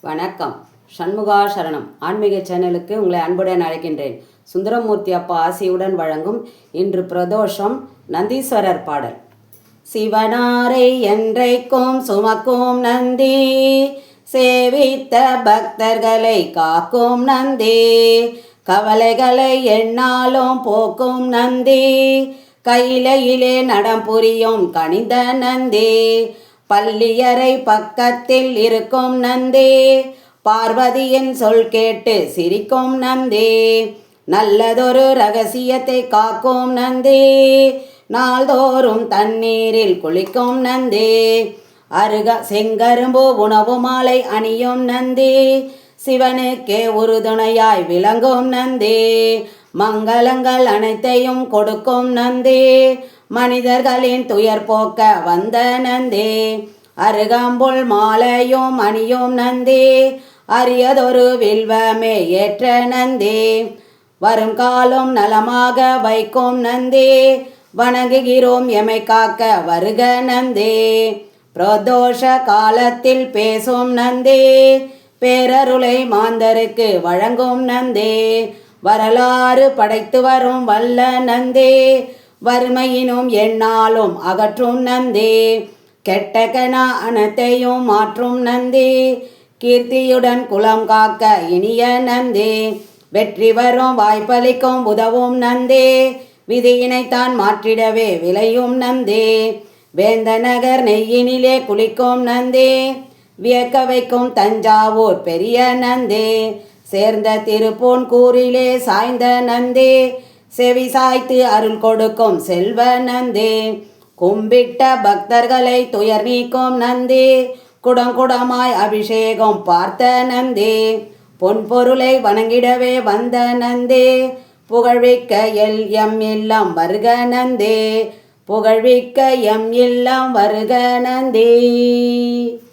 வணக்கம். சண்முகா சரணம் ஆன்மீக சேனலுக்கு உங்களை அன்புடன் அழைக்கின்றேன். சுந்தரமூர்த்தி அப்பா ஆசியுடன் வழங்கும் இன்று பிரதோஷம் நந்தீஸ்வரர் பாடல். சிவனாரை என்றைக்கும் சுமக்கும் நந்தி, சேவித்த பக்தர்களை காக்கும் நந்தி, கவலைகளை எண்ணாலும் போக்கும் நந்தி, கையிலையிலே நடம் புரியும் கனிந்த நந்தி, பள்ளியறை பக்கத்தில் இருக்கும் நந்தி, பார்வதியின் சொல் கேட்டு சிரிக்கும் நந்தி, நல்லதொரு ரகசியத்தை காக்கும் நந்தி, நாள்தோறும் தண்ணீரில் குளிக்கும் நந்தி, செங்கரும்பு உணவு மாலை அணியும் நந்தி, சிவனுக்கே உறுதுணையாய் விளங்கும் நந்தி, மங்களங்கள் அனைத்தையும் கொடுக்கும் நந்தி, மனிதர்களின் துயர் போக்க வந்த நந்தி, அருகம்புல் மாலையும் அணியும் நந்தி, அரியதொரு வில்வமே ஏற்ற நந்தி, வரும் காலம் நலமாக வைக்கும் நந்தி, வணங்குகிறோம் எமை காக்க வருக நந்தி, பிரதோஷ காலத்தில் பேசும் நந்தி, பேரருளை மாந்தருக்கு வழங்கும் நந்தி, வரலாறு படைத்து வரும் வல்ல நந்தி, வறுமையினும் எண்ணாலும் அகற்றும் நந்தி, கெட்டகன அனைத்தையும் மாற்றும் நந்தி, கீர்த்தியுடன் குலம் காக்க இனிய நந்தி, வெற்றி வரும் வாய்ப்பளிக்கும் உதவும் நந்தி, விதியினைத்தான் மாற்றிடவே விளையும் நந்தி, வேந்த நகர் நெய்யினிலே குளிக்கும் நந்தி, வியக்க வைக்கும் தஞ்சாவூர் பெரிய நந்தி, சேர்ந்த திருப்பூன் கூறிலே சாய்ந்த நந்தி, செவி சாய்த்து அருள் கொடுக்கும் செல்வ நந்தி, கும்பிட்ட பக்தர்களை துயர் நீக்கும் நந்தி, குடம் குடமாய் அபிஷேகம் பார்த்த நந்தி, பொன்பொருளை வணங்கிடவே வந்த நந்தி, புகழ்விக்க எம் இல்லம் வருக நந்தி, புகழ்விக்க எம் இல்லம் வருக நந்தி.